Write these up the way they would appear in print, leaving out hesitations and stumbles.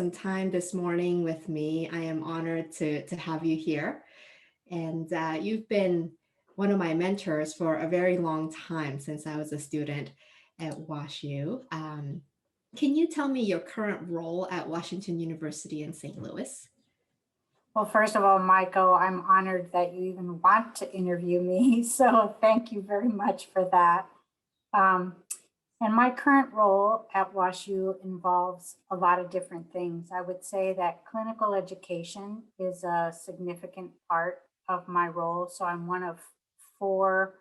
some time this morning with me. I am honored to have you here. And you've been one of my mentors for a very long time since I was a student at WashU. Can you tell me your current role at Washington University in St. Louis? Well, first of all, Michael, I'm honored that you even want to interview me. So thank you very much for that. And my current role at WashU involves a lot of different things. I would say that clinical education is a significant part of my role. So I'm one of 4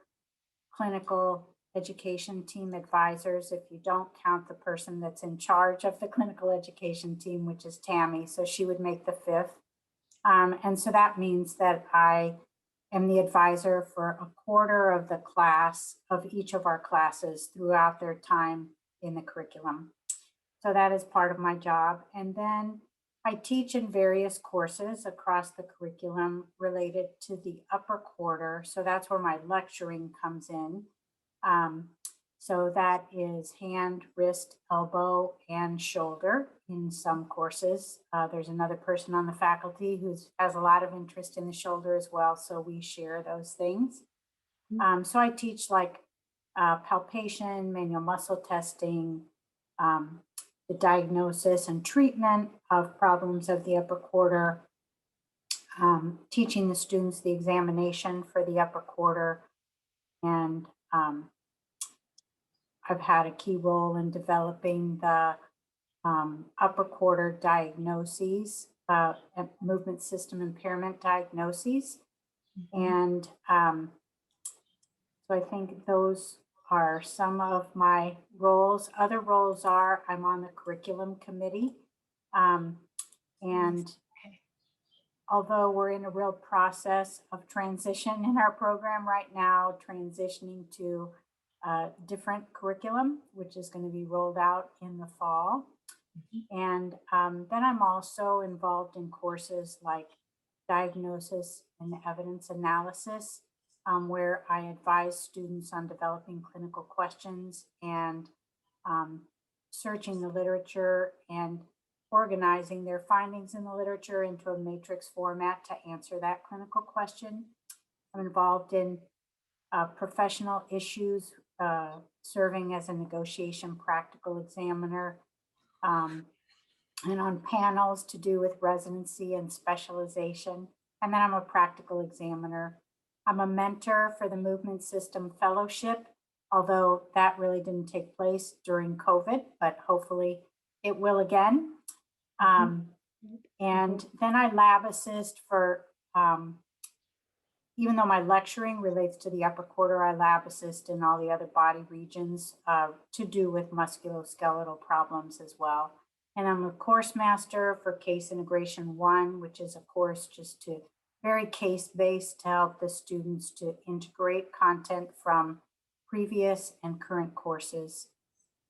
clinical education team advisors, if you don't count the person that's in charge of the clinical education team, which is Tammy. So she would make the 5th. And so that means that I am the advisor for a quarter of the class of each of our classes throughout their time in the curriculum. So that is part of my job. And then I teach in various courses across the curriculum related to the upper quarter. So that's where my lecturing comes in. So that is hand, wrist, elbow, and shoulder in some courses. There's another person on the faculty who has a lot of interest in the shoulder as well. So we share those things. So I teach like palpation, manual muscle testing, the diagnosis and treatment of problems of the upper quarter, teaching the students the examination for the upper quarter, and I've had a key role in developing the upper quarter diagnoses, movement system impairment diagnoses. And so I think those are some of my roles. Other roles are I'm on the curriculum committee. And although we're in a real process of transition in our program right now, transitioning to different curriculum, which is going to be rolled out in the fall. And then I'm also involved in courses like diagnosis and evidence analysis, where I advise students on developing clinical questions and searching the literature and organizing their findings in the literature into a matrix format to answer that clinical question. I'm involved in professional issues, serving as a negotiation practical examiner, and on panels to do with residency and specialization. And then I'm a practical examiner. I'm a mentor for the Movement System Fellowship, although that really didn't take place during COVID, but hopefully it will again. And then I lab assist for, even though my lecturing relates to the upper quarter, I lab assist in all the other body regions to do with musculoskeletal problems as well. And I'm a course master for Case Integration 1, which is a course just to very case-based to help the students to integrate content from previous and current courses.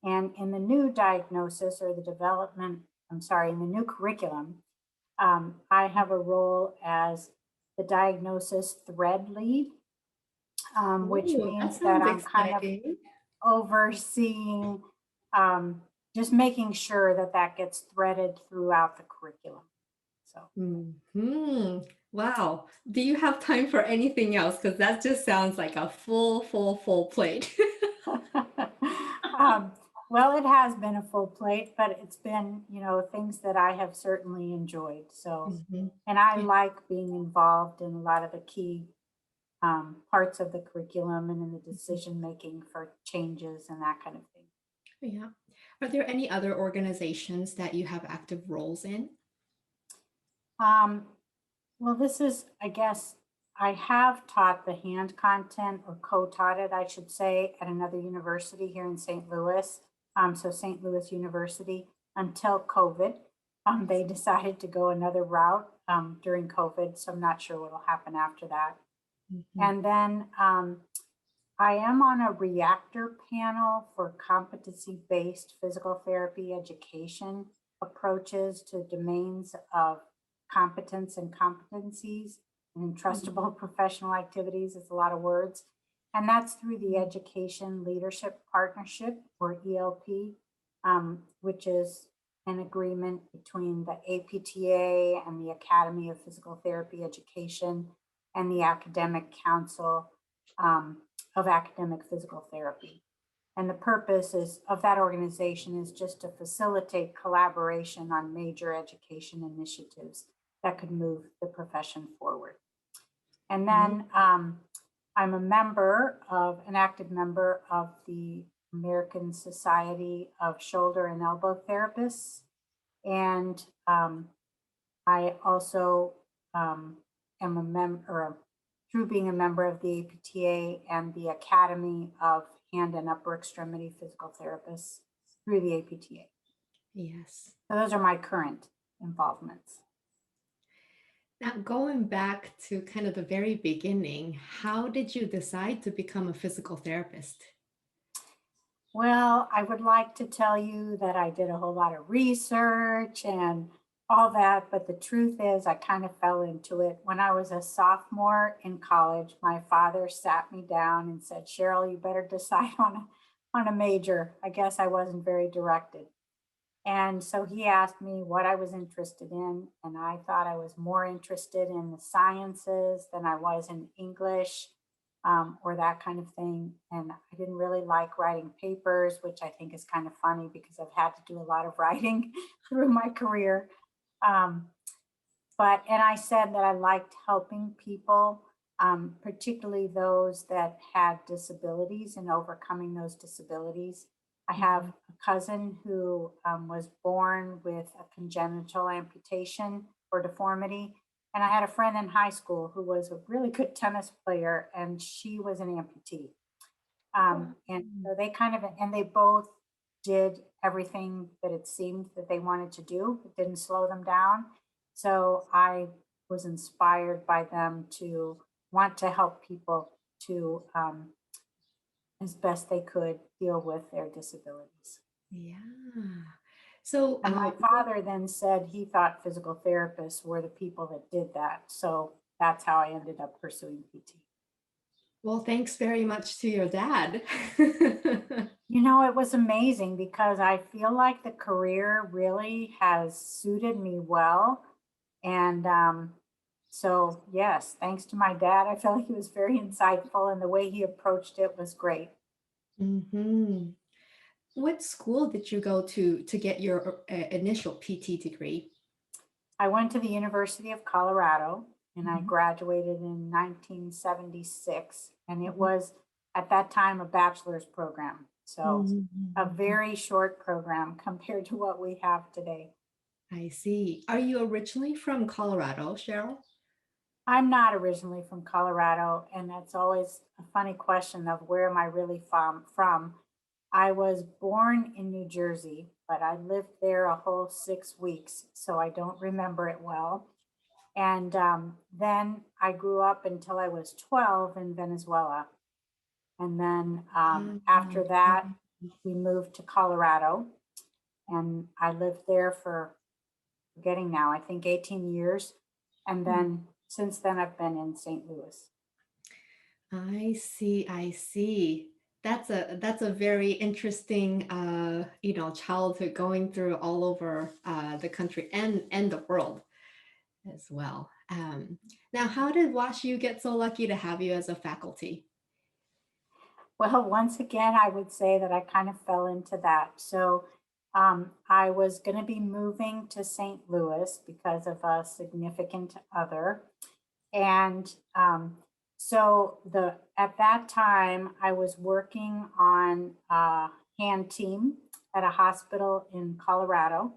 And in the new diagnosis or the development, in the new curriculum, I have a role as the diagnosis thread lead, which means that I'm kind of overseeing, just making sure that that gets threaded throughout the curriculum. So. Wow. Do you have time for anything else? Because that just sounds like a full plate. Well, it has been a full plate, but it's been, things that I have certainly enjoyed. So, and I like being involved in a lot of the key parts of the curriculum and in the decision making for changes and that kind of thing. Yeah. Are there any other organizations that you have active roles in? Well, this is, I guess, I have taught the hand content, or co-taught it, I should say, at another university here in St. Louis. So St. Louis University, until COVID. They decided to go another route during COVID, so I'm not sure what will happen after that. And then I am on a reactor panel for competency-based physical therapy education approaches to domains of competence and competencies and entrustable professional activities. It's a lot of words. And that's through the Education Leadership Partnership, or ELP, which is an agreement between the APTA and the Academy of Physical Therapy Education and the Academic Council of Academic Physical Therapy. And the purpose of that organization is just to facilitate collaboration on major education initiatives that could move the profession forward. And then I'm an active member of the American Society of Shoulder and Elbow Therapists. And I also am a member, through being a member of the APTA and the Academy of Hand and Upper Extremity Physical Therapists through the APTA. Yes. So those are my current involvements. Now, going back to kind of the very beginning, how did you decide to become a physical therapist? Well, I would like to tell you that I did a whole lot of research and all that, but the truth is I kind of fell into it. When I was a sophomore in college, my father sat me down and said, Cheryl, you better decide on a major. I guess I wasn't very directed. And so he asked me what I was interested in, and I thought I was more interested in the sciences than I was in English or that kind of thing. And I didn't really like writing papers, which I think is kind of funny because I've had to do a lot of writing through my career. And I said that I liked helping people, particularly those that had disabilities and overcoming those disabilities. I have a cousin who was born with a congenital amputation or deformity. And I had a friend in high school who was a really good tennis player, and she was an amputee. And so they both did everything that it seemed that they wanted to do. It didn't slow them down. So I was inspired by them to want to help people to, as best they could, deal with their disabilities. Yeah. So and my father then said he thought physical therapists were the people that did that. So that's how I ended up pursuing PT. Well, thanks very much to your dad. It was amazing because I feel like the career really has suited me well. And so, yes, thanks to my dad, I feel like he was very insightful and the way he approached it was great. Mm-hmm. What school did you go to get your initial PT degree? I went to the University of Colorado and I graduated in 1976. And it was at that time a bachelor's program. So a very short program compared to what we have today. I see. Are you originally from Colorado, Cheryl? I'm not originally from Colorado, and that's always a funny question of where am I really from. I was born in New Jersey, but I lived there a whole 6 weeks, so I don't remember it well. And then I grew up until I was 12 in Venezuela. And then after that, we moved to Colorado, and I lived there for, forgetting now, I think 18 years. And then since then, I've been in St. Louis. I see. I see. That's a very interesting, childhood going through all over the country and the world as well. Now, how did WashU get so lucky to have you as a faculty? Well, once again, I would say that I kind of fell into that. So I was going to be moving to St. Louis because of a significant other. And so at that time, I was working on a hand team at a hospital in Colorado.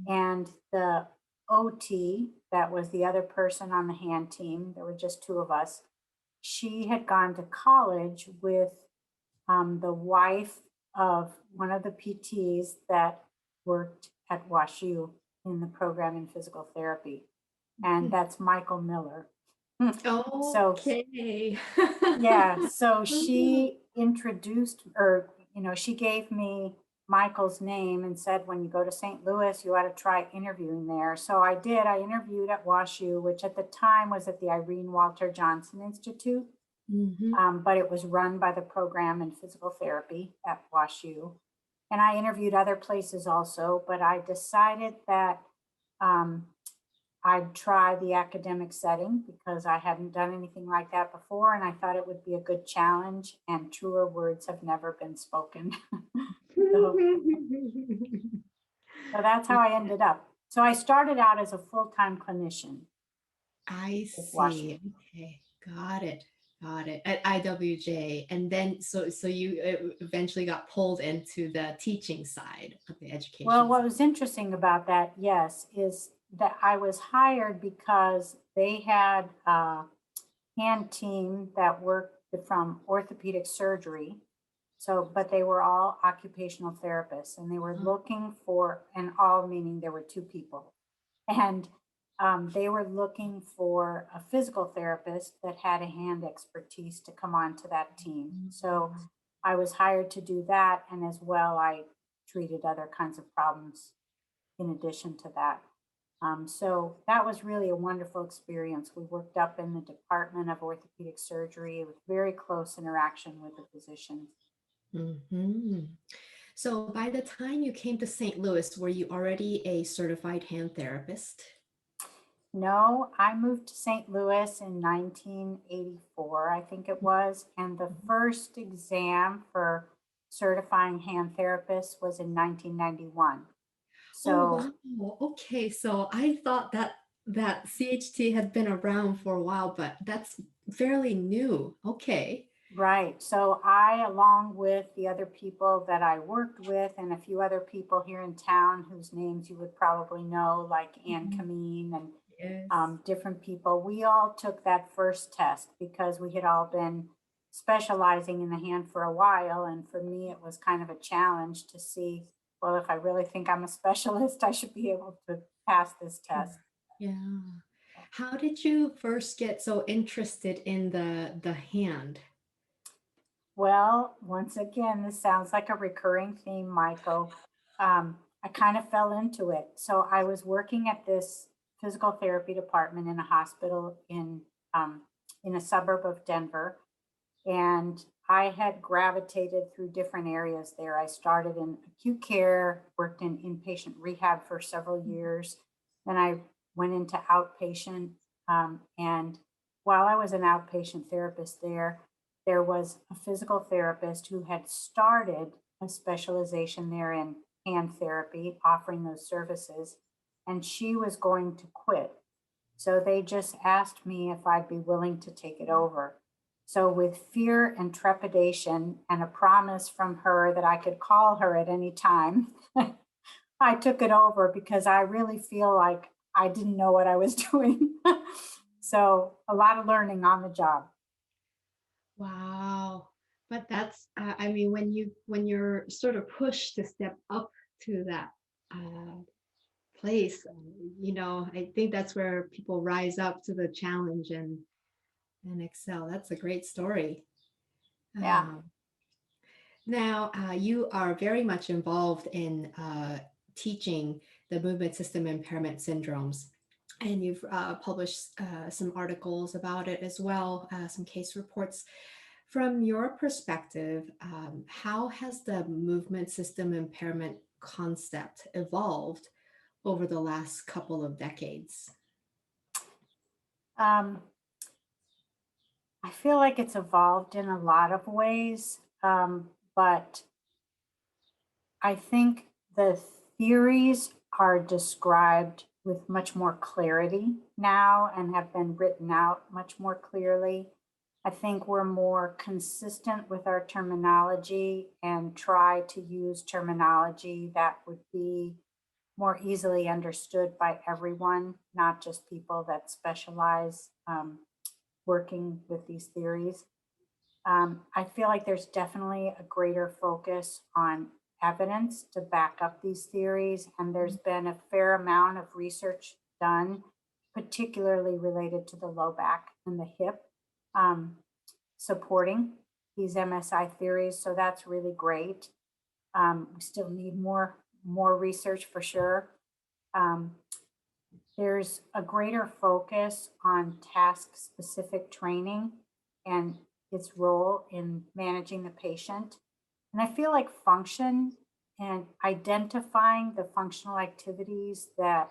And the OT, that was the other person on the hand team, there were just two of us, she had gone to college with the wife of one of the PTs that worked at WashU in the program in physical therapy. And that's Michael Miller. Okay. So she introduced, or, she gave me Michael's name and said, when you go to St. Louis, you ought to try interviewing there. So I did. I interviewed at WashU, which at the time was at the Irene Walter Johnson Institute. But it was run by the program in physical therapy at WashU. and I interviewed other places also, but I decided that um, I'd try the academic setting because I hadn't done anything like that before, and I thought it would be a good challenge, and truer words have never been spoken. So, so that's how I ended up. So I started out as a full-time clinician I with see. Washington. Okay, got it. Got it. At IWJ. And then so you eventually got pulled into the teaching side of the Well, education what side. was interesting about that, yes, is that I was hired because they had a hand team that worked from orthopedic surgery. So, but they were all occupational therapists and they were Oh, looking for, and all meaning there were two people. And they were looking for a physical therapist that had a hand expertise to come onto that team. So I was hired to do that. And as well, I treated other kinds of problems in addition to that. So that was really a wonderful experience. We worked up in the Department of Orthopedic Surgery with very close interaction with the physicians. mhm. So by the time you came to St. Louis, were you already a certified hand therapist? No, I moved to St. Louis in 1984, I think it was, and the first exam for certifying hand therapists was in 1991. Oh, So, wow. Okay, so I thought that CHT had been around for a while, but that's fairly new. Okay. right. So I, along with the other people that I worked with and a few other people here in town whose names you would probably know, like Ann Mhm. Kameen and Yes. different people, we all took that first test because we had all been specializing in the hand for a while. And for me, it was kind of a challenge to see, well, if I really think I'm a specialist, I should be able to pass this test. Sure. Yeah. How did you first get so interested in the hand? Well, once again, this sounds like a recurring theme, Michael. I kind of fell into it. So I was working at this physical therapy department in a hospital um, in a suburb of Denver, and I had gravitated through different areas there. I started in acute care, worked in inpatient rehab for several years. Then I went into outpatient. And while I was an outpatient therapist there was a physical therapist who had started a specialization there in hand therapy, offering those services. And she was going to quit. So they just asked me if I'd be willing to take it over. So, with fear and trepidation and a promise from her that I could call her at any time, I took it over because I really feel like I didn't know what I was doing. So, a lot of learning on the job. Wow. But that's, I mean, when you're sort of pushed to step up to that uh, place, I think that's where people rise up to the challenge and excel. That's a great story. Yeah. Um, Now, you are very much involved in teaching the movement system impairment syndromes, and you've published some articles about it as well, some case reports. From your perspective, how has the movement system impairment concept evolved over the last couple of decades? Um, I feel like it's evolved in a lot of ways, but I think the theories are described with much more clarity now and have been written out much more clearly. I think we're more consistent with our terminology and try to use terminology that would be more easily understood by everyone, not just people that specialize working with these theories. I feel like there's definitely a greater focus on evidence to back up these theories, and there's been a fair amount of research done, particularly related to the low back and the hip, um, supporting these MSI theories. So that's really great. We still need more research for sure. Um, there's a greater focus on task specific training and its role in managing the patient. And I feel like function and identifying the functional activities that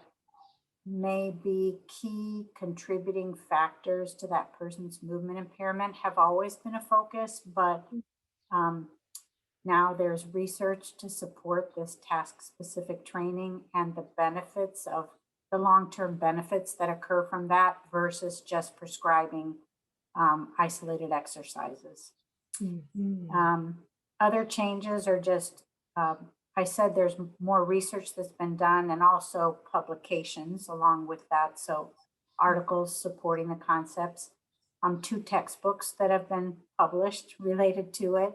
may be key contributing factors to that person's movement impairment have always been a focus, but um, now there's research to support this task-specific training and the benefits of the long-term benefits that occur from that versus just prescribing isolated exercises. Other changes are just, I said there's more research that's been done and also publications along with that. So articles supporting the concepts, 2 textbooks that have been published related to it,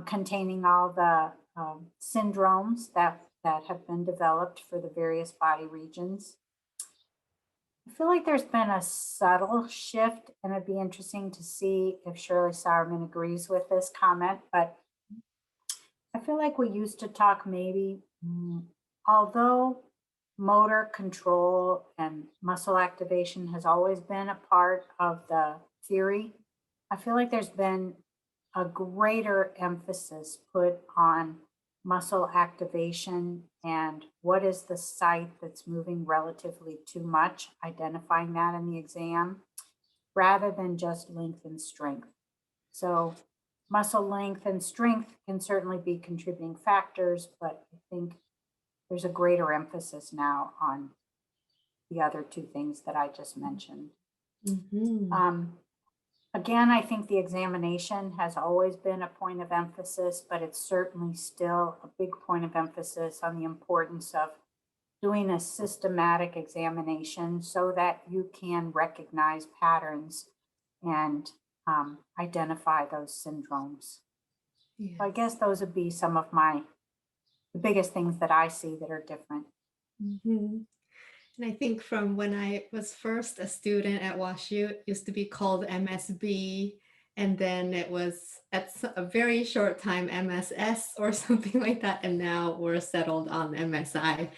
containing all the syndromes that have been developed for the various body regions. I feel like there's been a subtle shift, and it'd be interesting to see if Shirley Sauerman agrees with this comment, but I feel like we used to talk maybe, although motor control and muscle activation has always been a part of the theory, I feel like there's been a greater emphasis put on muscle activation and what is the site that's moving relatively too much, identifying that in the exam, rather than just length and strength. So muscle length and strength can certainly be contributing factors, but I think there's a greater emphasis now on the other 2 things that I just mentioned. Again, I think the examination has always been a point of emphasis, but it's certainly still a big point of emphasis on the importance of doing a systematic examination so that you can recognize patterns and identify those syndromes. Yes. So I guess those would be some of the biggest things that I see that are different. And I think from when I was first a student at WashU, it used to be called MSB, and then it was at a very short time MSS or something like that, and now we're settled on MSI.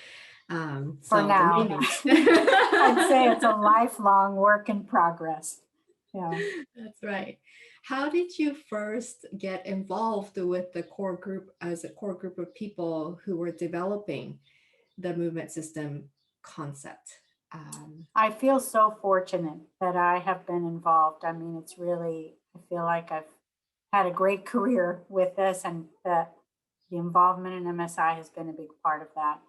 For now, I'd say it's a lifelong work in progress. Yeah, that's right. How did you first get involved with the core group as a core group of people who were developing the movement system concept? I feel so fortunate that I have been involved. I mean, it's really, I feel like I've had a great career with this, and that the involvement in MSI has been a big part of that.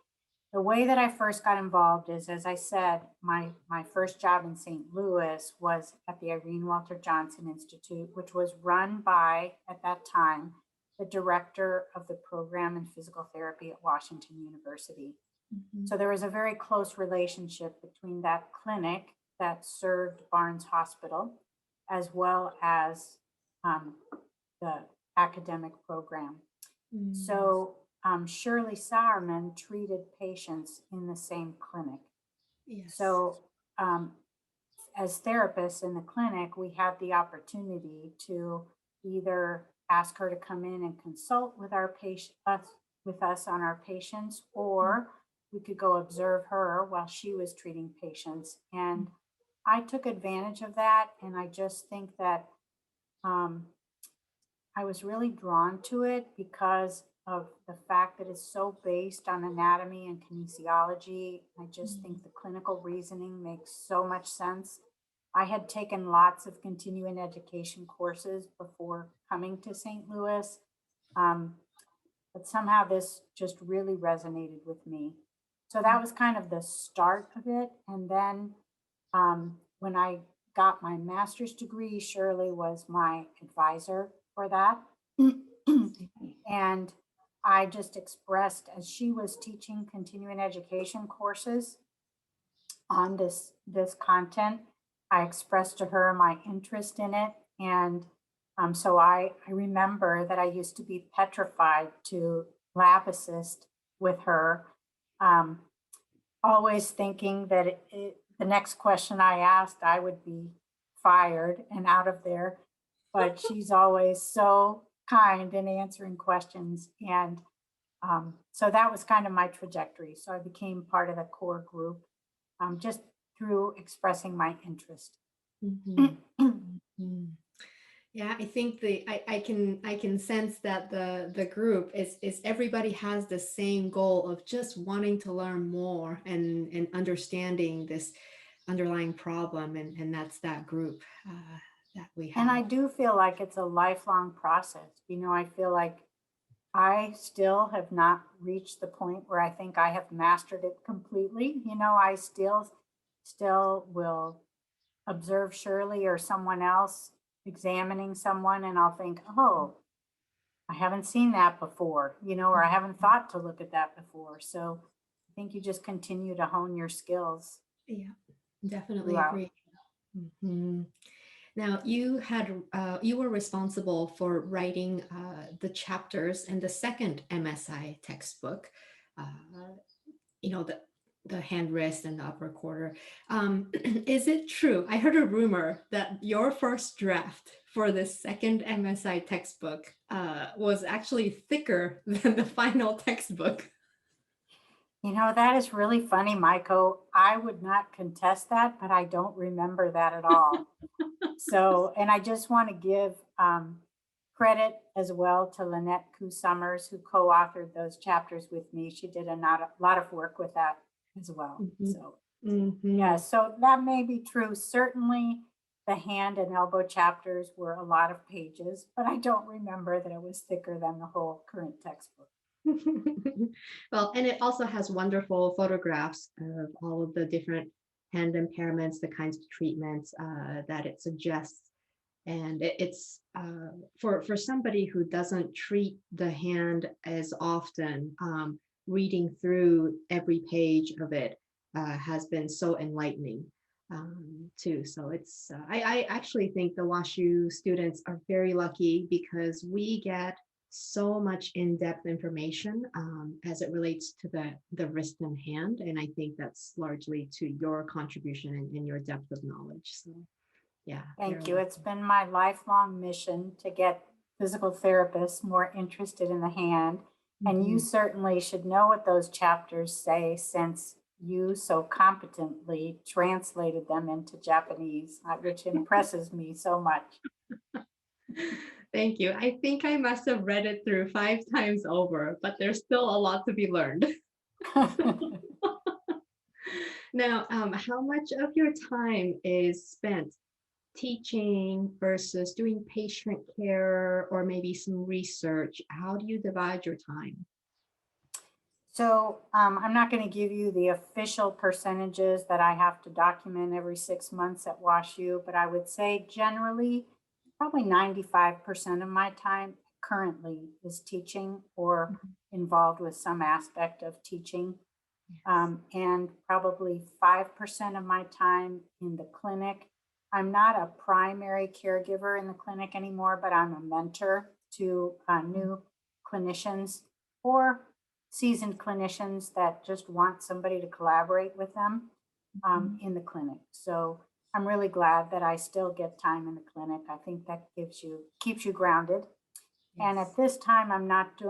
The way that I first got involved is, as I said, my first job in St. Louis was at the Irene Walter Johnson Institute, which was run by, at that time, the director of the program in physical therapy at Washington University. So there was a very close relationship between that clinic that served Barnes Hospital, as well as the academic program. So Shirley Sauerman treated patients in the same clinic. Yes. So as therapists in the clinic, we had the opportunity to either ask her to come in and consult with our with us on our patients, or we could go observe her while she was treating patients. And I took advantage of that. And I just think that I was really drawn to it because of the fact that it's so based on anatomy and kinesiology. I just think the clinical reasoning makes so much sense. I had taken lots of continuing education courses before coming to St. Louis, but somehow this just really resonated with me. So that was kind of the start of it. And then when I got my master's degree, Shirley was my advisor for that. And I just expressed, as she was teaching continuing education courses on this content, I expressed to her my interest in it. And so I remember that I used to be petrified to lab assist with her, always thinking that the next question I asked, I would be fired and out of there. But she's always so kind in answering questions. And so that was kind of my trajectory. So I became part of the core group just through expressing my interest. Yeah, I think I can sense that the group is everybody has the same goal of just wanting to learn more and understanding this underlying problem, and that's that group that we And have. I do feel like it's a lifelong process. I feel like I still have not reached the point where I think I have mastered it completely. I still will observe Shirley or someone else examining someone, and I'll think, oh, I haven't seen that before, or I haven't thought to look at that before. So I think you just continue to hone your skills Yeah, definitely throughout. agree. Mhm. Now, you were responsible for writing the chapters in the second MSI textbook. Uh, the hand rest and the upper quarter. Is it true? I heard a rumor that your first draft for the second MSI textbook was actually thicker than the final textbook. That is really funny, Maiko. I would not contest that, but I don't remember that at all. So, and I just want to give credit as well to Lynette Koo Summers, who co-authored those chapters with me. She did lot of work with that as well. Mhm. So, yeah, Mhm. so that may be true. Certainly, the hand and elbow chapters were a lot of pages, but I don't remember that it was thicker than the whole current textbook. Well, and it also has wonderful photographs of all of the different hand impairments, the kinds of treatments that it suggests. And it's for somebody who doesn't treat the hand as often, reading through every page of it has been so enlightening too. So I actually think the WashU students are very lucky because we get so much in-depth information as it relates to the wrist and hand. And I think that's largely to your contribution and your depth of knowledge. So yeah, they're Thank you. It's lucky. been my lifelong mission to get physical therapists more interested in the hand. And you Mhm. certainly should know what those chapters say since you so competently translated them into Japanese, which impresses me so much. Thank you. I think I must have read it through 5 times over, but there's still a lot to be learned. Now, how much of your time is spent teaching versus doing patient care or maybe some research? How do you divide your time? So I'm not going to give you the official percentages that I have to document every 6 months at WashU, but I would say generally probably 95% of my time currently is teaching or Mhm. involved with some aspect of teaching. Yes. And probably 5% of my time in the clinic. I'm not a primary caregiver in the clinic anymore, but I'm a mentor to new clinicians or seasoned clinicians that just want somebody to collaborate with them Mhm. in the clinic. So I'm really glad that I still get time in the clinic. I think that keeps you grounded. And at Yes. this time, I'm not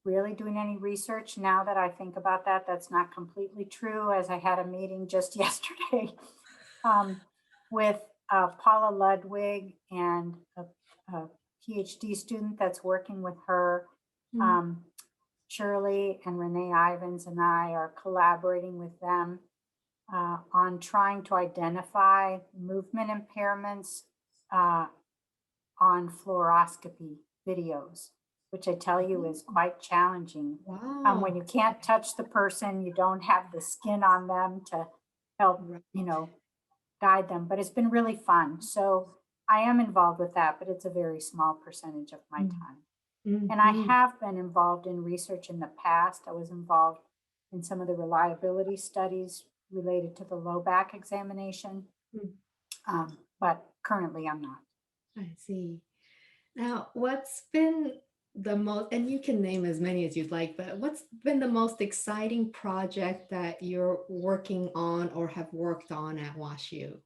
really doing any research now that I think about that. That's not completely true, as I had a meeting just yesterday um, with Paula Ludwig and a PhD student that's working with her. Mm. Um, Shirley and Renee Ivins and I are collaborating with them on trying to identify movement impairments uh, on fluoroscopy videos, which I tell you is Oh, quite challenging. When wow. you can't touch the person, you don't have the skin on them to help, Right. guide them. But it's been really fun. So I am involved with that, but it's a very small percentage of my Mm. time. And I Mhm. have been involved in research in the past. I was involved in some of the reliability studies related to the low back examination, Mm. but currently I'm not. I see. Now, what's been the most, and you can name as many as you'd like, but what's been the most exciting project that you're working on or have worked on at WashU?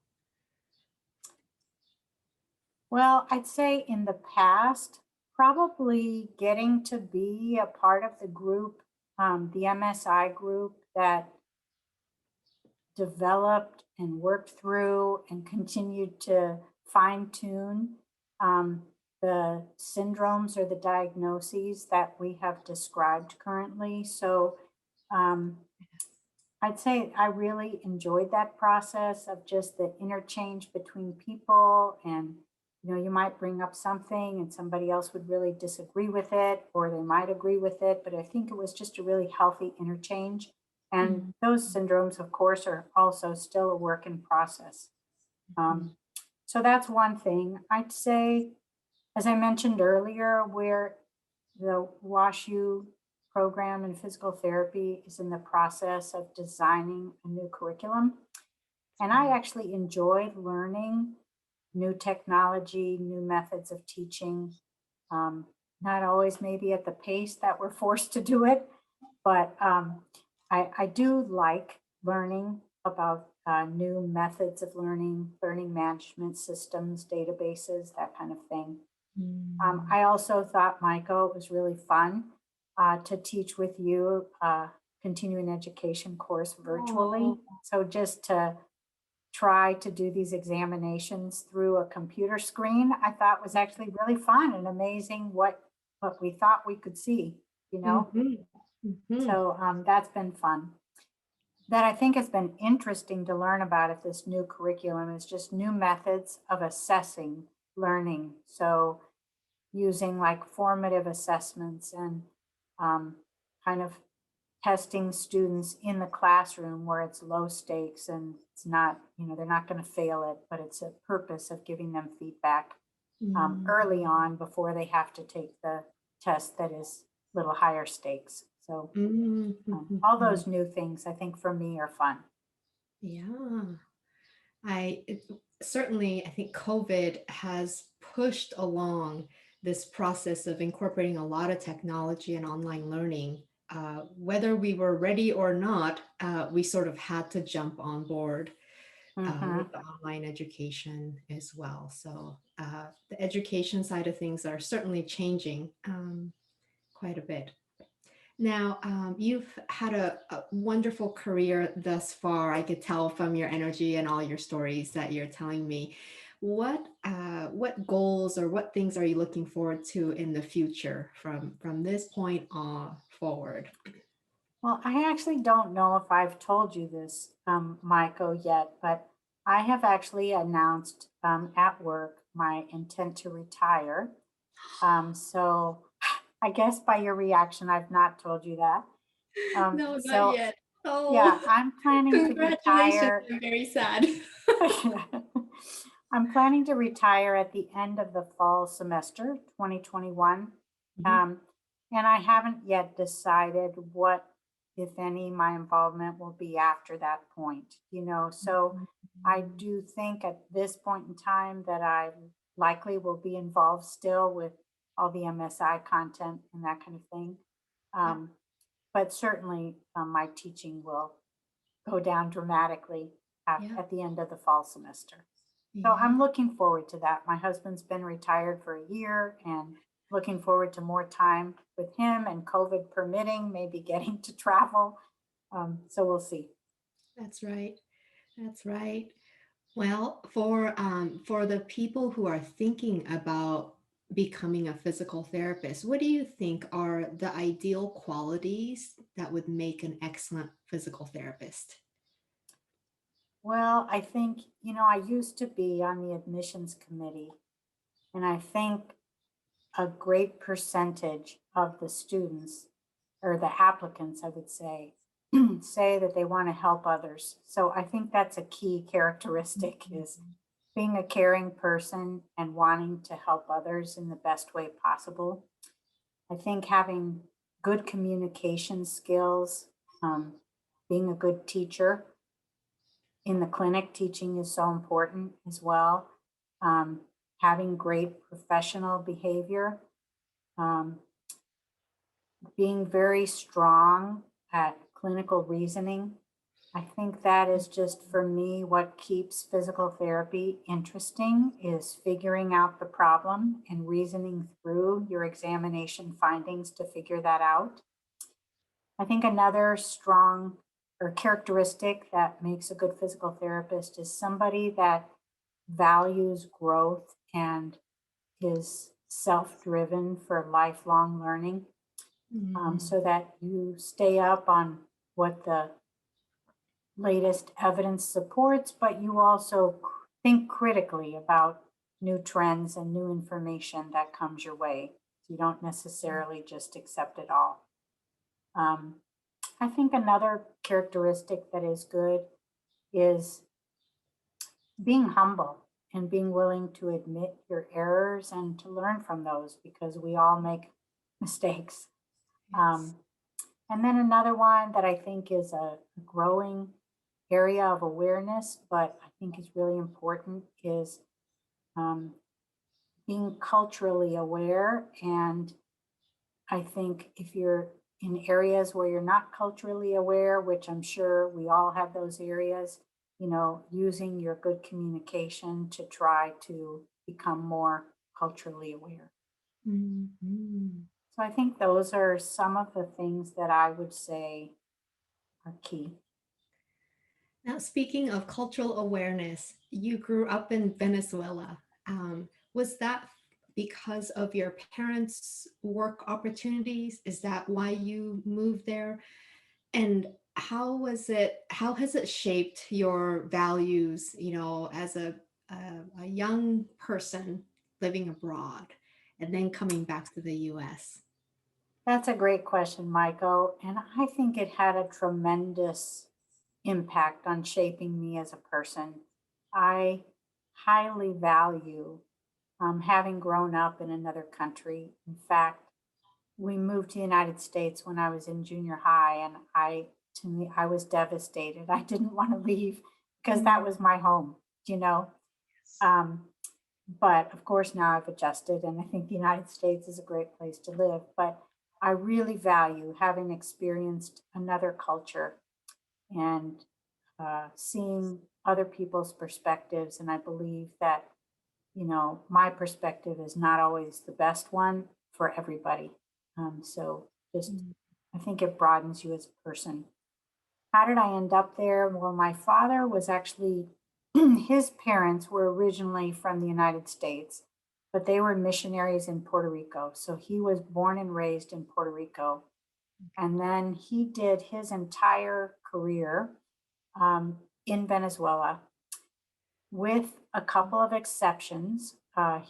Well, I'd say in the past, probably getting to be a part of the group, the MSI group that developed and worked through and continued to fine tune the syndromes or the diagnoses that we have described currently. So um, I'd say I really enjoyed that process of just the interchange between people. And, you might bring up something and somebody else would really disagree with it, or they might agree with it. But I think it was just a really healthy interchange. And Mhm. those syndromes, of course, are also still a work in process. Um, so that's one thing. I'd say, as I mentioned earlier, where the WashU program in physical therapy is in the process of designing a new curriculum. And I actually enjoyed learning new technology, new methods of teaching. Um, Not always maybe at the pace that we're forced to do it, but I do like learning about new methods of learning, learning management systems, databases, that kind of thing. Mm. I also thought, Michael, it was really fun to teach with you a continuing education course virtually. Oh, So just to try to do these examinations through a computer screen, I thought was actually really fun and amazing what we thought we could see, you know? mhm, mhm. So that's been fun. That I think has been interesting to learn about at this new curriculum is just new methods of assessing learning. So using like formative assessments and um, kind of testing students in the classroom where it's low stakes and it's not, they're not going to fail it, but it's a purpose of giving them feedback Mm. early on before they have to take the test that is a little higher stakes. So Mm, all mhm. those new things I think for me are fun. Yeah. Certainly, I think COVID has pushed along this process of incorporating a lot of technology and online learning. Whether we were ready or not, we sort of had to jump on board with Hmm. the online education as well. So the education side of things are certainly changing quite a bit. Now, you've had a wonderful career thus far. I could tell from your energy and all your stories that you're telling me. What goals or what things are you looking forward to in the future from this point on forward? Well, I actually don't know if I've told you this, Michael, yet, but I have actually announced at work my intent to retire. So I guess by your reaction, I've not told you that. No, not So yet. Oh, yeah, I'm planning to congratulations. retire. I'm very sad. I'm planning to retire at the end of the fall semester, 2021. Mhm. Um, and I haven't yet decided what, if any, my involvement will be after that point. So I do think at this point in time that I likely will be involved still with all the MSI content and that kind of thing. Yeah, Um, but certainly my teaching will go down dramatically yeah, at the end of the fall semester. So yeah. I'm looking forward to that. My husband's been retired for a year and looking forward to more time with him and COVID permitting, maybe getting to travel. So we'll see. That's right. That's right. Well, for the people who are thinking about becoming a physical therapist, what do you think are the ideal qualities that would make an excellent physical therapist? Well, I think, I used to be on the admissions committee, and I think a great percentage of the students or the applicants, I would say, say that they want to help others. So I think that's a key characteristic is being a caring person and wanting to help others in the best way possible. I think having good communication skills, um, being a good teacher in the clinic, teaching is so important as well. Um, Having great professional behavior, um, being very strong at clinical reasoning. I think that is just for me what keeps physical therapy interesting is figuring out the problem and reasoning through your examination findings to figure that out. I think another strong or characteristic that makes a good physical therapist is somebody that values growth and is self-driven for lifelong learning, Mm. so that you stay up on what the latest evidence supports, but you also think critically about new trends and new information that comes your way. You don't necessarily just accept it all. Um, I think another characteristic that is good is being humble and being willing to admit your errors and to learn from those because we all make mistakes. Yes. Um, and then another one that I think is a growing area of awareness, but I think is really important is um, being culturally aware. And I think if you're in areas where you're not culturally aware, which I'm sure we all have those areas, using your good communication to try to become more culturally aware. Mhm. So I think those are some of the things that I would say are key. Now, speaking of cultural awareness, you grew up in Venezuela. Was that because of your parents' work opportunities? Is that why you moved there? And how has it shaped your values, as a young person living abroad and then coming back to the US? That's a great question, Michael. And I think it had a tremendous impact on shaping me as a person. I highly value having grown up in another country. In fact, we moved to the United States when I was in junior high, and to me, I was devastated. I didn't want to leave because that Mm. was my home, you know. Um, but of course, now I've adjusted, and I think the United States is a great place to live. But I really value having experienced another culture and seeing other people's perspectives. And I believe that, my perspective is not always the best one for everybody. So just, Mm. I think it broadens you as a person. How did I end up there? Well, my father was actually, his parents were originally from the United States, but they were missionaries in Puerto Rico. So he was born and raised in Puerto Rico. And then he did his entire career in Venezuela, with a couple of exceptions. A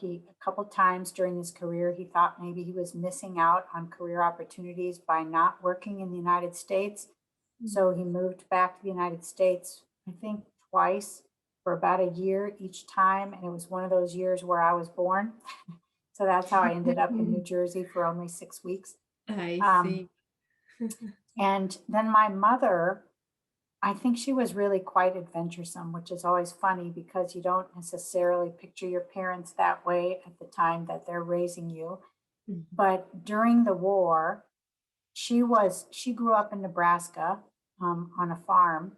couple times during his career, he thought maybe he was missing out on career opportunities by not working in the United States. Mm. So he moved back to the United States, I think twice for about a year each time. And it was one of those years where I was born. So that's how I ended up in New Jersey for only 6 weeks. I Um, see. and then my mother, I think she was really quite adventuresome, which is always funny because you don't necessarily picture your parents that way at the time that they're raising you. Mm. But during the war, she grew up in Nebraska on a farm.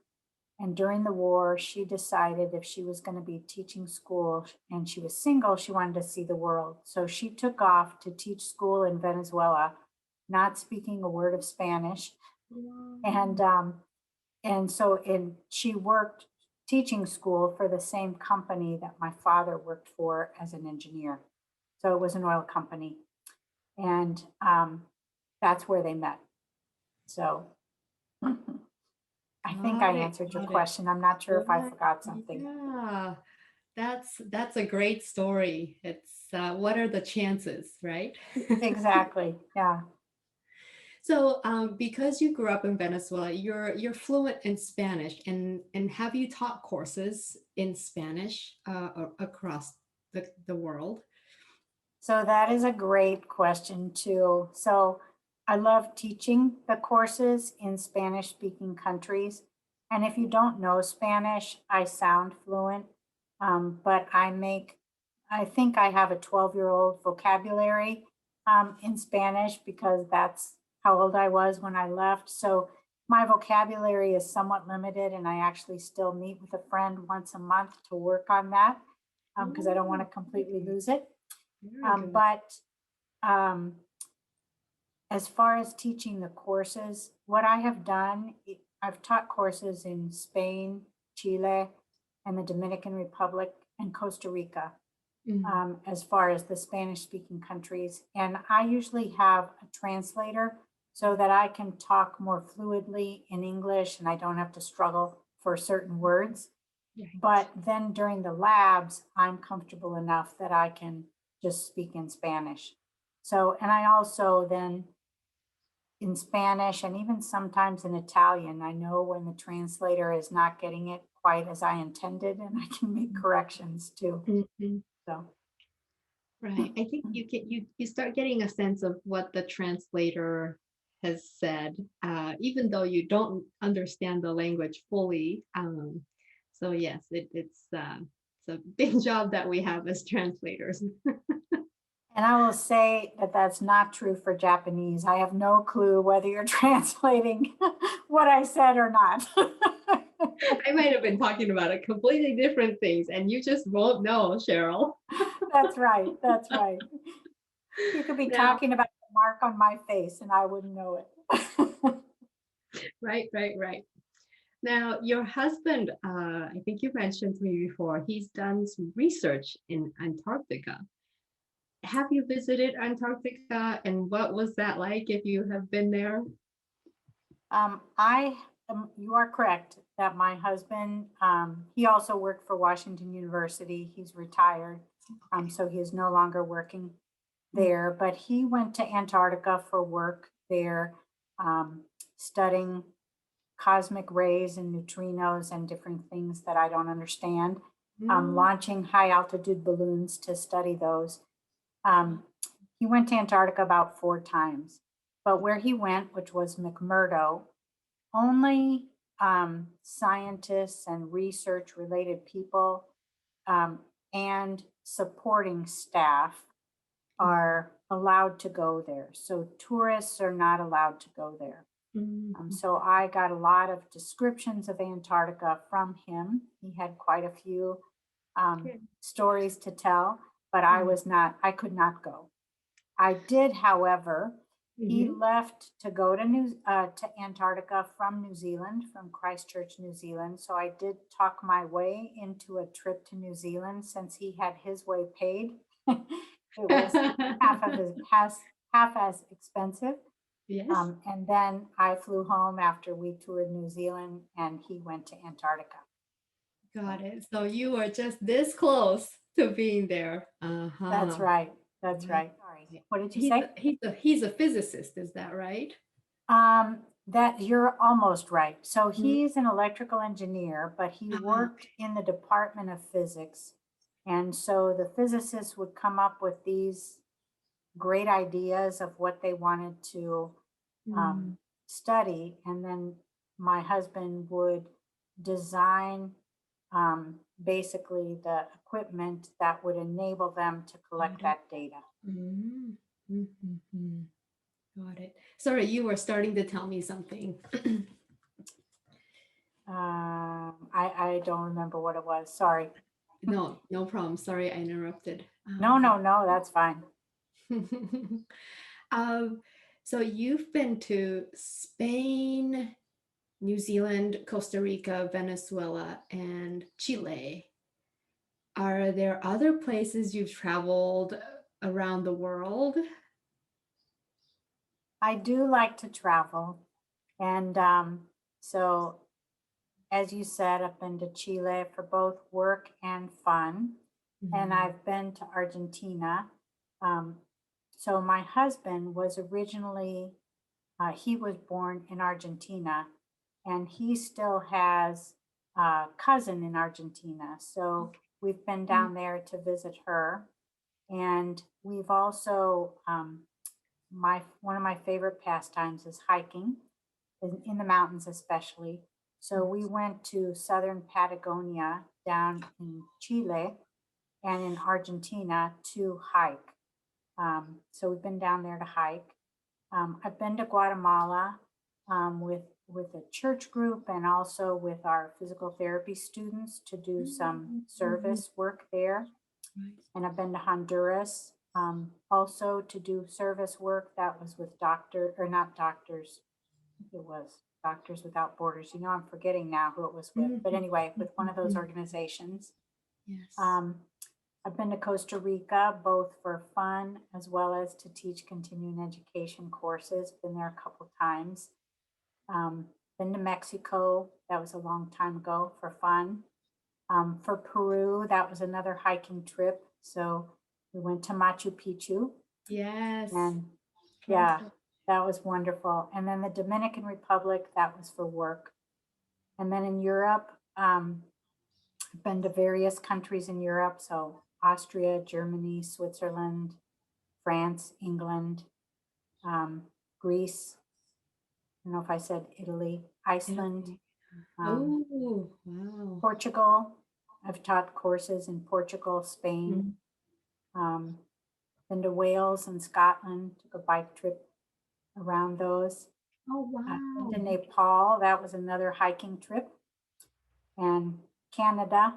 And during the war, she decided if she was going to be teaching school and she was single, she wanted to see the world. So she took off to teach school in Venezuela, not speaking a word of Spanish. And Wow. she worked teaching school for the same company that my father worked for as an engineer. So it was an oil company. And that's where they met. So I think I Got it, answered your got it. question. I'm not sure if I Yeah, forgot something. yeah. That's a great story. It's what are the chances, right? Exactly. Yeah. So, because you grew up in Venezuela, you're fluent in Spanish, and have you taught courses in Spanish across the world? So that is a great question too. So I love teaching the courses in Spanish speaking countries. And if you don't know Spanish, I sound fluent, but I think I have a 12-year-old vocabulary in Spanish because that's how old I was when I left. So my vocabulary is somewhat limited, and I actually still meet with a friend once a month to work on that because I don't want Oh, to completely okay. lose it. Very good. But as far as teaching the courses, what I have done, I've taught courses in Spain, Chile, and the Dominican Republic. and Costa Rica, Mhm. as far as the Spanish speaking countries. And I usually have a translator so that I can talk more fluidly in English and I don't have to struggle for certain words. Right. But then during the labs, I'm comfortable enough that I can just speak in Spanish. So, and I also then in Spanish and even sometimes in Italian, I know when the translator is not getting it quite as I intended and I can make corrections too. Mhm. So, Right. I think you start getting a sense of what the translator has said, even though you don't understand the language fully. So yes, it's a big job that we have as translators. and I will say that that's not true for Japanese. I have no clue whether you're translating what I said or not. I might have been talking about a completely different things, and you just won't know, Cheryl. That's right. That's right. You could be Now, talking about the mark on my face and I wouldn't know it. right. Now, your husband, I think you mentioned to me before, he's done some research in Antarctica. Have you visited Antarctica and what was that like if you have been there? You are correct that my husband, he also worked for Washington University. He's retired, Okay. so he is no longer working Mm. there, but he went to Antarctica for work there, um, studying cosmic rays and neutrinos and different things that I don't understand, Mm. launching high altitude balloons to study those. Um, he went to Antarctica about 4 times, but where he went, which was McMurdo, only scientists and research related people um, and supporting staff Mm. are allowed to go there. So tourists are not allowed to go there. Mm. So I got a lot of descriptions of Antarctica from him. He had quite a few Good. stories to tell, but Mm. I could not go. I did, however, he Mhm. left to go to Antarctica from New Zealand, from Christchurch, New Zealand. So I did talk my way into a trip to New Zealand since he had his way paid. It was half as expensive. Yes, And then I flew home after we toured New Zealand, and he went to Antarctica. got So it. So you were just this close to being there. that's Uh-huh. right. That's Right. right. Sorry. What did you He's say? a, he's a, he's a physicist, is that right? That you're almost right. So Mm. he's an electrical engineer, but he Ah, worked in the Department of Physics. And so the physicists would come up with these great ideas of what they wanted to mm. um, study. And then my husband would design basically the equipment that would enable them to collect Got it. that data. Mm. Mhm. Got it. Sorry, you were starting to tell me something. I don't remember what it was. Sorry. No, no problem. Sorry, I interrupted. No, that's fine. Um, so you've been to Spain, New Zealand, Costa Rica, Venezuela, and Chile. Are there other places you've traveled around the world? I do like to travel. And so, as you said, I've been to Chile for both work and fun. And Mhm. I've been to Argentina. Um, so, my husband was originally, he was born in Argentina and he still has a cousin in Argentina. So, Okay. we've been Mm. down there to visit her. And we've also, my one of my favorite pastimes is hiking in the mountains especially. So we went to southern Patagonia down in Chile and in Argentina to hike. So we've been down there to hike. I've been to Guatemala with a church group and also with our physical therapy students to do some Mhm. Mhm. service work there. Right. And I've been to Honduras also to do service work that was with not doctors. I think it was Doctors Without Borders. I'm forgetting now who it was with, but Mhm. anyway, with one of those Mhm. organizations. Yes. Um, I've been to Costa Rica both for fun as well as to teach continuing education courses. Been there a couple times. Um, been to Mexico. That was a long time ago for fun. For Peru, that was another hiking trip. So we went to Machu Picchu, Yes. and yeah, Perfect. that was wonderful. And then the Dominican Republic, that was for work. And then in Europe, I've been to various countries in Europe. So Austria, Germany, Switzerland, France, England, um, Greece. I don't know if I said Italy, Iceland, Italy. um, Oh, wow. Portugal. I've taught courses in Portugal, Spain, Mm. um, been to Wales and Scotland, took a bike trip around those. Oh, Been wow. to Nepal, that was another hiking trip, and Canada,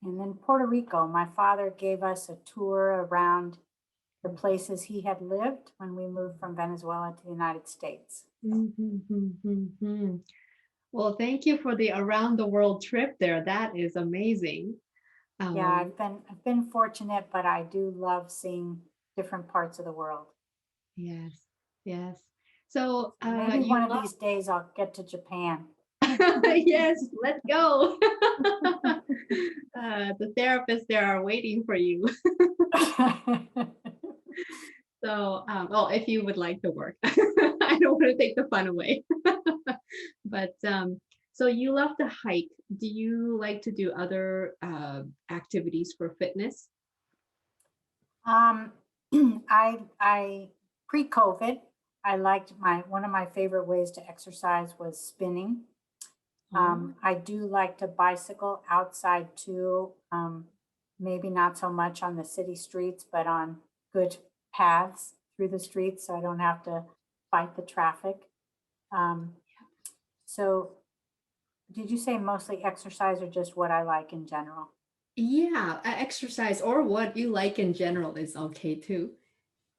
and then Puerto Rico. My father gave us a tour around the places he had lived when we moved from Venezuela to the United States. Mhm. Well, thank you for the around the world trip there. That is amazing. Yeah, Um, I've been fortunate, but I do love seeing different parts of the world. yes, yes. So, So maybe you one of love, these days I'll get to Japan. yes, let's go. The therapists there are waiting for you. So, well, if you would like to work, I don't want to take the fun away. But so you love to hike. Do you like to do other activities for fitness? Um, I pre-COVID, I liked one of my favorite ways to exercise was spinning. Oh, I do like to bicycle outside too. Maybe not so much on the city streets, but on good paths through the streets, so I don't have to fight the traffic. Um, so, did you say mostly exercise or just what I like in general? yeah, exercise or what you like in general is okay too.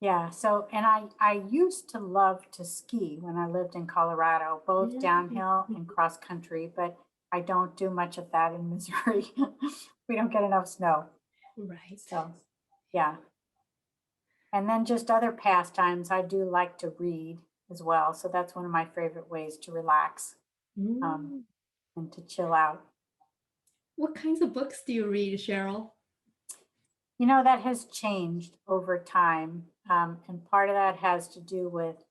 Yeah, so and I used to love to ski when I lived in Colorado, both Mm. downhill and cross country, but I don't do much of that in Missouri. We don't get enough snow. Right. So, yeah. And then just other pastimes, I do like to read as well. So that's one of my favorite ways to relax, um, Mm. and to chill out. What kinds of books do you read, Cheryl? You know, that has changed over time. And part of that has to do with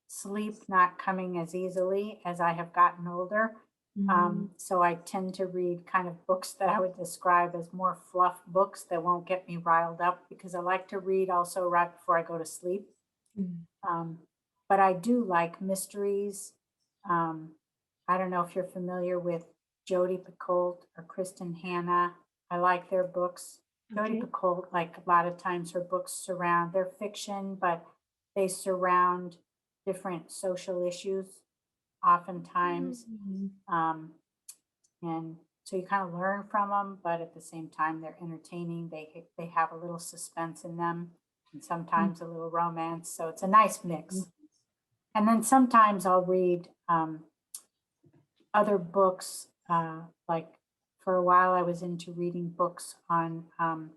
sleep not coming as easily as I have gotten older. Mm. So I tend to read kind of books that I would describe as more fluff books that won't get me riled up because I like to read also right before I go to sleep. Mm. Um, but I do like mysteries. Um, I don't know if you're familiar with Jodi Picoult or Kristen Hanna. I like their books. Jodi Okay. Picoult, like a lot of times her books surround, they're fiction, but they surround different social issues oftentimes. Mm. Um, and so you kind of learn from them, but at the same time, they're entertaining. They have a little suspense in them and sometimes a little romance. So it's a nice Mm. mix. And then sometimes I'll read other books. Like for a while, I was into reading books on, I'm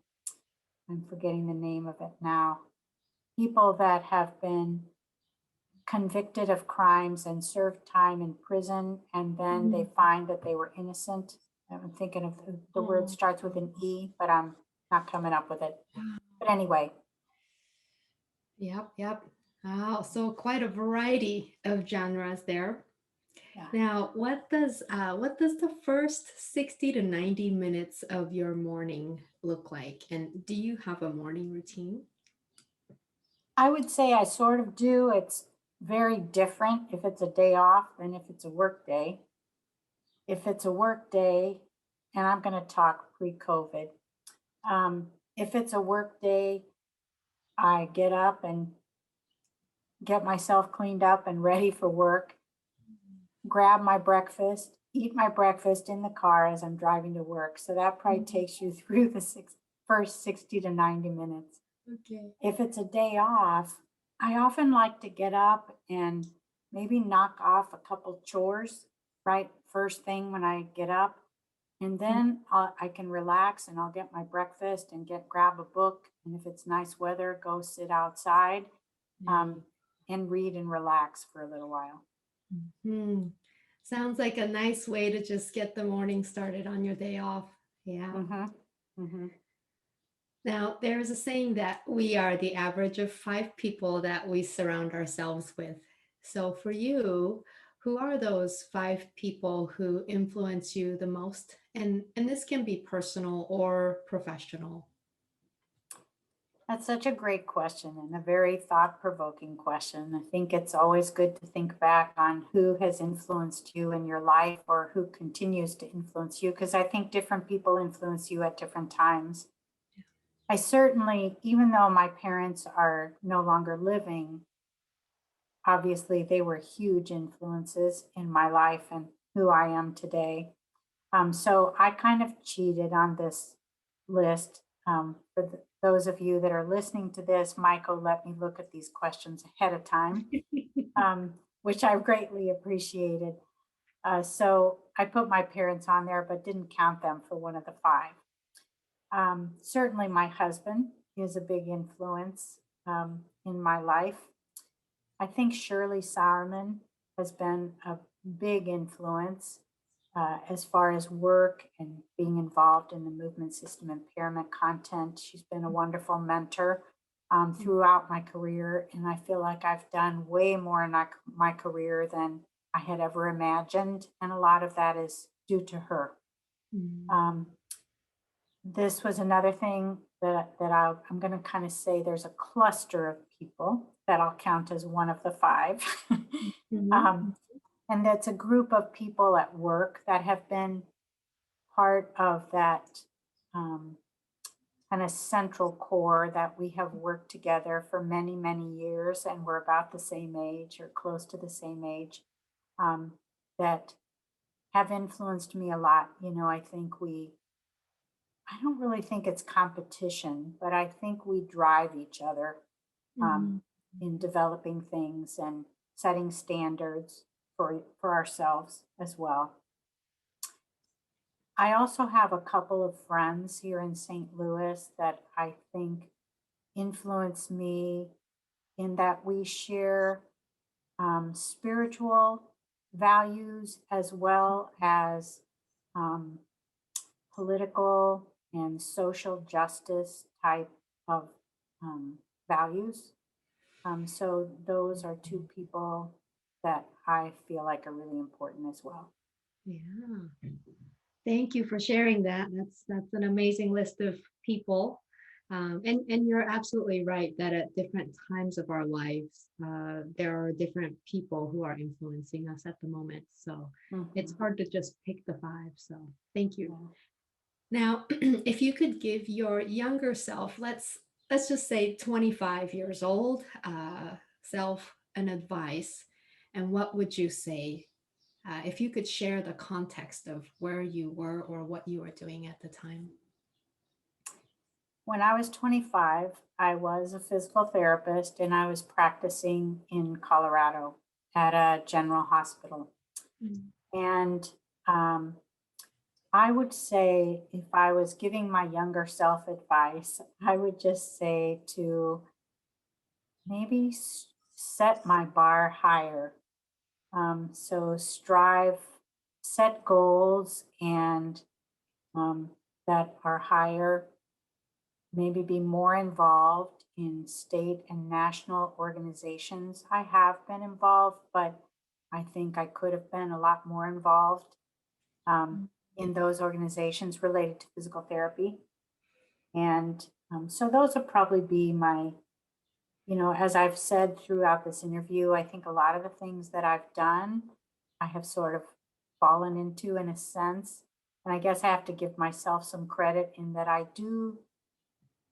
forgetting the name of it now, people that have been convicted of crimes and served time in prison, and then they Mm. find that they were innocent. I'm thinking of the word Oh. starts with an E, but I'm not coming up with it. But anyway, Yep, yep. Wow, so quite a variety of genres there. yeah. Now, what does the first 60 to 90 minutes of your morning look like? And do you have a morning routine? I would say I sort of do. It's very different if it's a day off than if it's a work day. If it's a work day, and I'm going to talk pre-COVID, if it's a work day, I get up and get myself cleaned up and ready for work, grab my breakfast, eat my breakfast in the car as I'm driving to work. So that probably Mhm. takes you through the first 60 to 90 minutes. Okay. If it's a day off, I often like to get up and maybe knock off a couple chores right first thing when I get up. And then I can relax and I'll get my breakfast and grab a book. And if it's nice weather, go sit outside Yeah. um, and read and relax for a little while. Hmm. Sounds like a nice way to just get the morning started on your day off. Yeah. Mm-hmm. Mm-hmm. Now, there's a saying that we are the average of five people that we surround ourselves with. So, for you, who are those five people who influence you the most? And this can be personal or professional. That's such a great question and a very thought provoking question. I think it's always good to think back on who has influenced you in your life or who continues to influence you, because I think different people influence you at different times. I certainly, even though my parents are no longer living, obviously they were huge influences in my life and who I am today. So I kind of cheated on this list. Those of you that are listening to this, Michael let me look at these questions ahead of time, which I've greatly appreciated. So I put my parents on there, but didn't count them for one of the five. Certainly, my husband is a big influence in my life. I think Shirley Sauerman has been a big influence as far as work and being involved in the movement system impairment content. She's been a wonderful mentor throughout my career, and I feel like I've done way more in my career than I had ever imagined, and a lot of that is due to her. Mm. Um, this was another thing I'm going to kind of say there's a cluster of people that I'll count as one of the five. Mhm. um, and that's a group of people at work that have been part of that um, kind of central core that we have worked together for many, many years, and we're about the same age or close to the same age, that have influenced me a lot. I think I don't really think it's competition, but I think we drive each other um, Mhm. in developing things and setting standards for ourselves as well. I also have a couple of friends here in St. Louis that I think influence me in that we share spiritual values as well as um, political and social justice type of um, values. So those are two people that I feel like are really important as well. Yeah. Thank you for sharing that. That's an amazing list of people. And you're absolutely right that at different times of our lives, there are different people who are influencing us at the moment. So it's Mhm. hard to just pick the five. So thank you. Yeah. Now, if you could give your younger self, let's just say 25 years old, self an advice, and what would you say if you could share the context of where you were or what you were doing at the time? When I was 25, I was a physical therapist and I was practicing in Colorado at a general hospital. Mm. And um, I would say if I was giving my younger self advice, I would just say to maybe set my bar higher. So strive, set goals and that are higher, maybe be more involved in state and national organizations. I have been involved, but I think I could have been a lot more involved um, in those organizations related to physical therapy. And so those would probably be my, as I've said throughout this interview, I think a lot of the things that I've done, I have sort of fallen into in a sense. And I guess I have to give myself some credit in that I do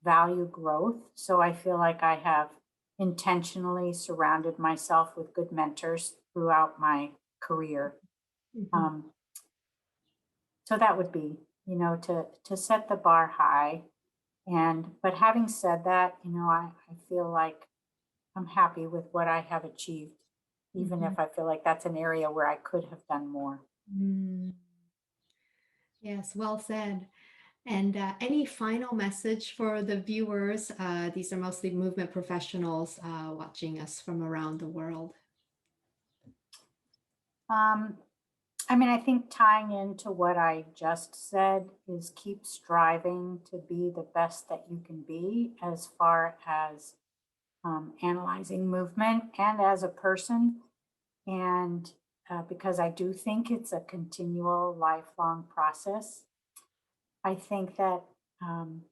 value growth. So I feel like I have intentionally surrounded myself with good mentors throughout my career. Mhm. Um, so that would be, to set the bar high. But having said that, I feel like I'm happy with what I have achieved, even Mhm. if I feel like that's an area where I could have done more. Mm. Yes, well said. And any final message for the viewers? These are mostly movement professionals watching us from around the world. Um, I mean, I think tying into what I just said is keep striving to be the best that you can be as far as analyzing movement and as a person. And because I do think it's a continual, lifelong process, I think that um,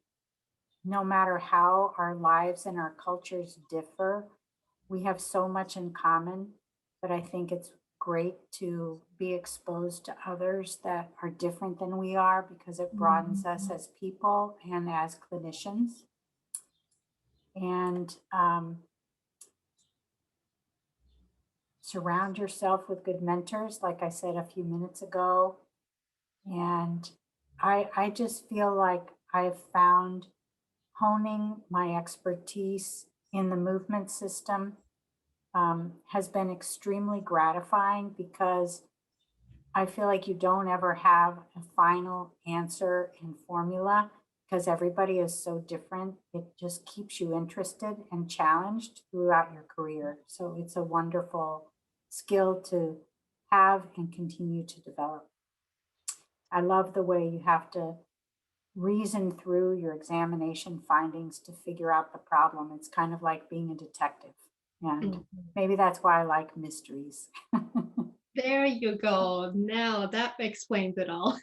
no matter how our lives and our cultures differ, we have so much in common. But I think it's great to be exposed to others that are different than we are because it broadens us as people and as clinicians. And surround yourself with good mentors, like I said a few minutes ago. And I just feel like I've found honing my expertise in the movement system has been extremely gratifying because I feel like you don't ever have a final answer and formula because everybody is so different. It just keeps you interested and challenged throughout your career. So it's a wonderful skill to have and continue to develop. I love the way you have to reason through your examination findings to figure out the problem. It's kind of like being a detective. And Mhm. maybe that's why I like mysteries. There you go. Now that explains it all.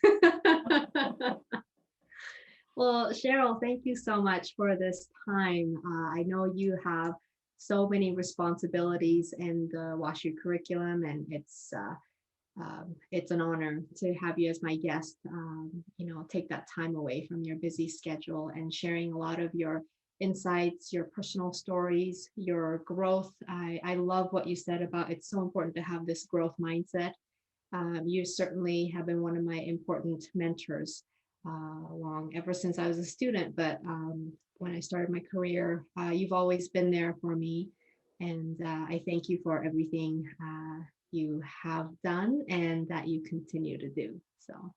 Well, Cheryl, thank you so much for this time. I know you have so many responsibilities in the WashU curriculum, and it's an honor to have you as my guest. Take that time away from your busy schedule and sharing a lot of your insights, your personal stories, your growth. I love what you said about it's so important to have this growth mindset. You certainly have been one of my important mentors along ever since I was a student. But when I started my career, you've always been there for me. And I thank you for everything you have done and that you continue to do. So,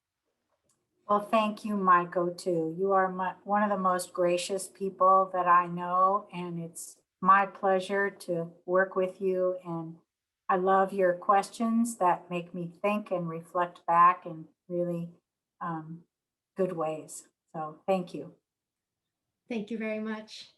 Well, thank you, Maiko, too. You are one of the most gracious people that I know, and it's my pleasure to work with you. And I love your questions that make me think and reflect back in really um, good ways. So thank you. thank you very much.